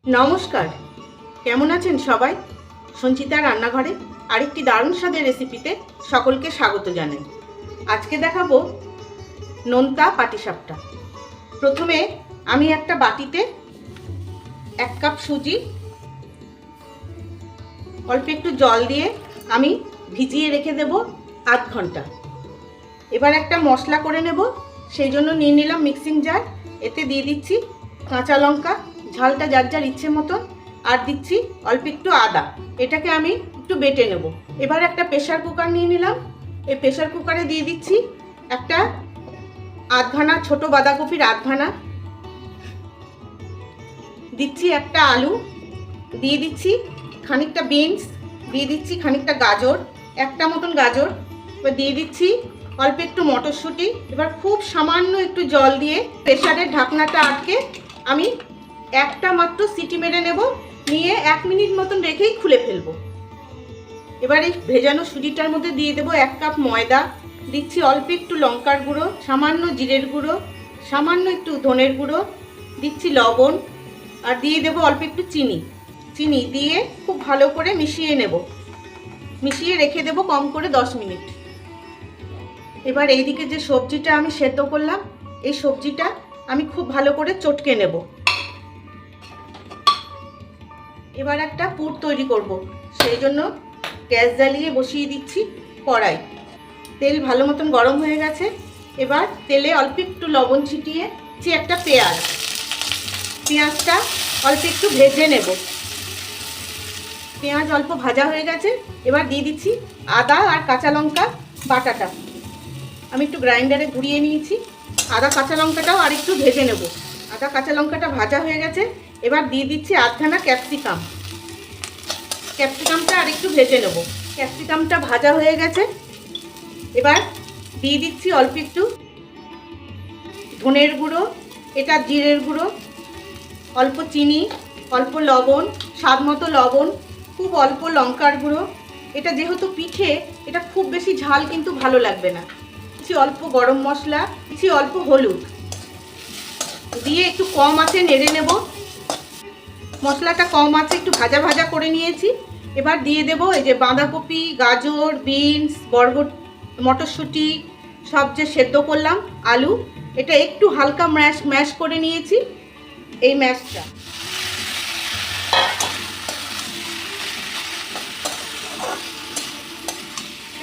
নমস্কার, কেমন আছেন সবাই? সঞ্চিতা রান্নাঘরে আরেকটি দারুণ স্বাদের রেসিপিতে সকলকে স্বাগত জানাই। আজকে দেখাবো নোনতা পাটিসাপটা। প্রথমে আমি একটা বাটিতে 1 কাপ সুজি অল্প একটু জল দিয়ে আমি ভিজিয়ে রেখে দেব আধ ঘন্টা। এবার একটা মশলা করে নেব, সেই জন্য নিয়ে নিলাম মিক্সিং জার। এতে দিয়ে দিচ্ছি কাঁচা লঙ্কা, ঝালটা যার যার ইচ্ছে মতন, আর দিচ্ছি অল্প একটু আদা। এটাকে আমি একটু বেটে নেব। এবার একটা প্রেসার কুকার নিয়ে নিলাম। এই প্রেসার কুকারে দিয়ে দিচ্ছি একটা আধখানা ছোট বাঁধাকপির আধখানা, দিচ্ছি একটা আলু, দিয়ে দিচ্ছি খানিকটা বিনস, দিয়ে দিচ্ছি খানিকটা গাজর, একটা মতন গাজর। এবার দিয়ে দিচ্ছি অল্প একটু মটরশুঁটি। এবার খুব সামান্য একটু জল দিয়ে প্রেসারের ঢাকনাটা আটকে আমি একটা মাত্র সিটি মেরে নেব, নিয়ে 1 মিনিট মতন রেখেই খুলে ফেলবো। এবার এই ভেজানো সুজিটার মধ্যে দিয়ে দেবো 1 কাপ ময়দা, দিচ্ছি অল্প একটু লঙ্কার গুঁড়ো, সামান্য জিরের গুঁড়ো, সামান্য একটু ধনের গুঁড়ো, দিচ্ছি লবণ, আর দিয়ে দেবো অল্প একটু চিনি দিয়ে খুব ভালো করে মিশিয়ে নেব। মিশিয়ে রেখে দেবো কম করে 10 মিনিট। এবার এইদিকে যে সবজিটা আমি সেদ্ধ করলাম, এই সবজিটা আমি খুব ভালো করে চটকে নেব। এবার একটা পুর তৈরি করব, সেই জন্য গ্যাস জ্বালিয়ে বসিয়ে দিচ্ছি কড়াই। তেল ভালো মতন গরম হয়ে গেছে। এবার তেলে অল্প একটু লবণ ছিটিয়ে একটা পেঁয়াজটা অল্প একটু ভেজে নেব। পেঁয়াজ অল্প ভাজা হয়ে গেছে। এবার দিয়ে দিচ্ছি আদা আর কাঁচা লঙ্কা বাটাটা। আমি একটু গ্রাইন্ডারে ঘুরিয়ে নিয়েছি। আদা কাঁচা লঙ্কাটাও আর একটু ভেজে নেব। আদা কাঁচা লঙ্কাটা ভাজা হয়ে গেছে। এবার দিয়ে দিচ্ছি আধখানা ক্যাপসিকামটা আর একটু ভেজে নেব। ক্যাপসিকামটা ভাজা হয়ে গেছে। এবার দিয়ে দিচ্ছি অল্প একটু ধনের গুঁড়ো, এটা জিরের গুঁড়ো, অল্প চিনি, অল্প লবণ, স্বাদ মতো লবণ, খুব অল্প লঙ্কার গুঁড়ো। এটা যেহেতু পিঠে, এটা খুব বেশি ঝাল কিন্তু ভালো লাগবে না। কিছু অল্প গরম মশলা, কিছু অল্প হলুদ দিয়ে একটু কম আঁচে নেড়ে নেব। মশলাটা কম আঁচে একটু ভাজা ভাজা করে নিয়েছি। এবার দিয়ে দেব এই যে বাঁধাকপি, গাজর, বিনস, মটরশুঁটি সব যে সেদ্ধ করলাম, আলু, এটা একটু হালকা ম্যাশ করে নিয়েছি। এই ম্যাশটা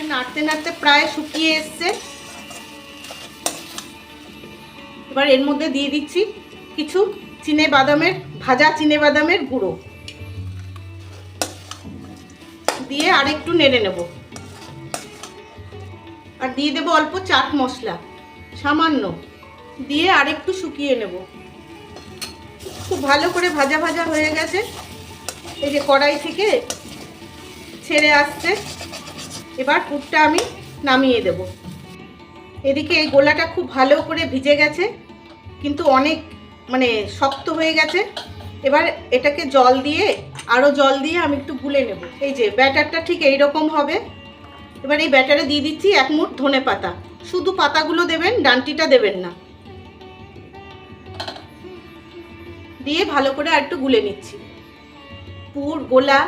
নাড়তে নাড়তে প্রায় শুকিয়ে এসছে। এবার এর মধ্যে দিয়ে দিচ্ছি কিছু ভাজা চিনেবাদামের গুঁড়ো দিয়ে আর একটু নেড়ে নেব। আর দিয়ে দেবো অল্প চাট মশলা সামান্য, দিয়ে আর একটু শুকিয়ে নেব। খুব ভালো করে ভাজা ভাজা হয়ে গেছে। এই যে কড়াই থেকে ছেড়ে আসছে। এবার পুরটা আমি নামিয়ে দেব। এদিকে এই গোলাটা খুব ভালো করে ভিজে গেছে, কিন্তু অনেক শক্ত হয়ে গেছে। এবার এটাকে আরও জল দিয়ে আমি একটু গুলে নেব। এই যে ব্যাটারটা ঠিক এই রকম হবে। এবার এই ব্যাটারে দিয়ে দিচ্ছি 1 মুঠ ধনে পাতা। শুধু পাতাগুলো দেবেন, ডান্টিটা দেবেন না। দিয়ে ভালো করে আর একটু গুলে নিচ্ছি। পুর গোলা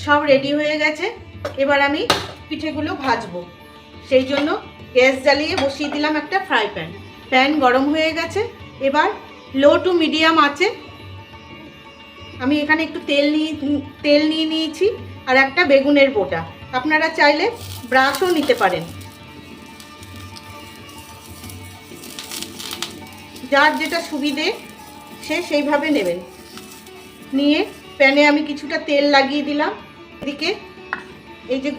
সব রেডি হয়ে গেছে। এবার আমি পিঠেগুলো ভাজবো, সেই জন্য গ্যাস জ্বালিয়ে বসিয়ে দিলাম একটা ফ্রাই প্যান গরম হয়ে গেছে। এবার লো টু মিডিয়াম আছে আমি এখানে একটু তেল নিয়ে নিয়েছি, আর একটা বেগুনের বোটা। আপনারা চাইলে ব্রাশও নিতে পারেন, যার যেটা সুবিধে সে সেইভাবে নেবেন। নিয়ে প্যানে আমি কিছুটা তেল লাগিয়ে দিলাম। এদিকে এই যে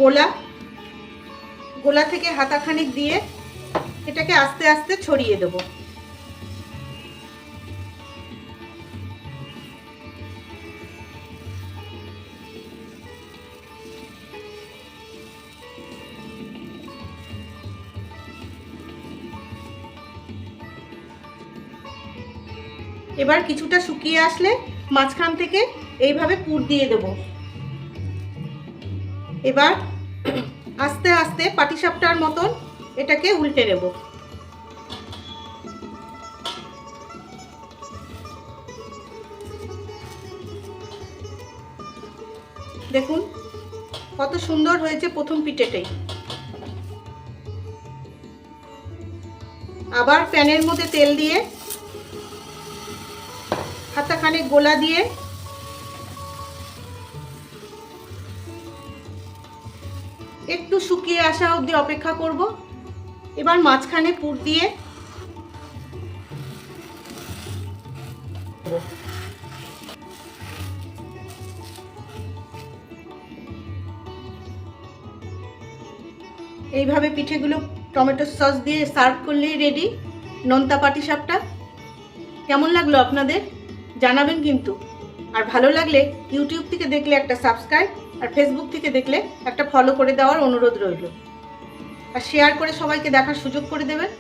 গোলা থেকে হাতাখানিক দিয়ে এটাকে আস্তে আস্তে ছড়িয়ে দেব। এবার কিছুটা শুকিয়ে আসলে মাঝখান থেকে এইভাবে পুর দিয়ে দেব। এবার আস্তে আস্তে পাটিসাপটার মতন এটাকে উল্টে নেব। দেখুন কত সুন্দর হয়েছে প্রথম পিঠেটাই। আবার প্যানের মধ্যে তেল দিয়ে হাতাখানেক গোলা দিয়ে একটু শুকিয়ে আসা অবধি অপেক্ষা করব। এবার মাঝখানে পুর দিয়ে এইভাবে পিঠেগুলো টমেটো সস দিয়ে সার্ভ করলেই রেডি নোনতা পাটিসাপটা। কেমন লাগলো আপনাদের জানাবেন কিন্তু। আর ভালো লাগলে ইউটিউব থেকে দেখলে একটা সাবস্ক্রাইব, আর ফেসবুক থেকে দেখলে একটা ফলো করে দেওয়ার অনুরোধ রইল। আর শেয়ার করে সবাইকে দেখার সুযোগ করে দেবেন।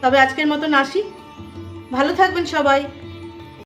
তবে আজকের মতন আসি, ভালো থাকবেন সবাই।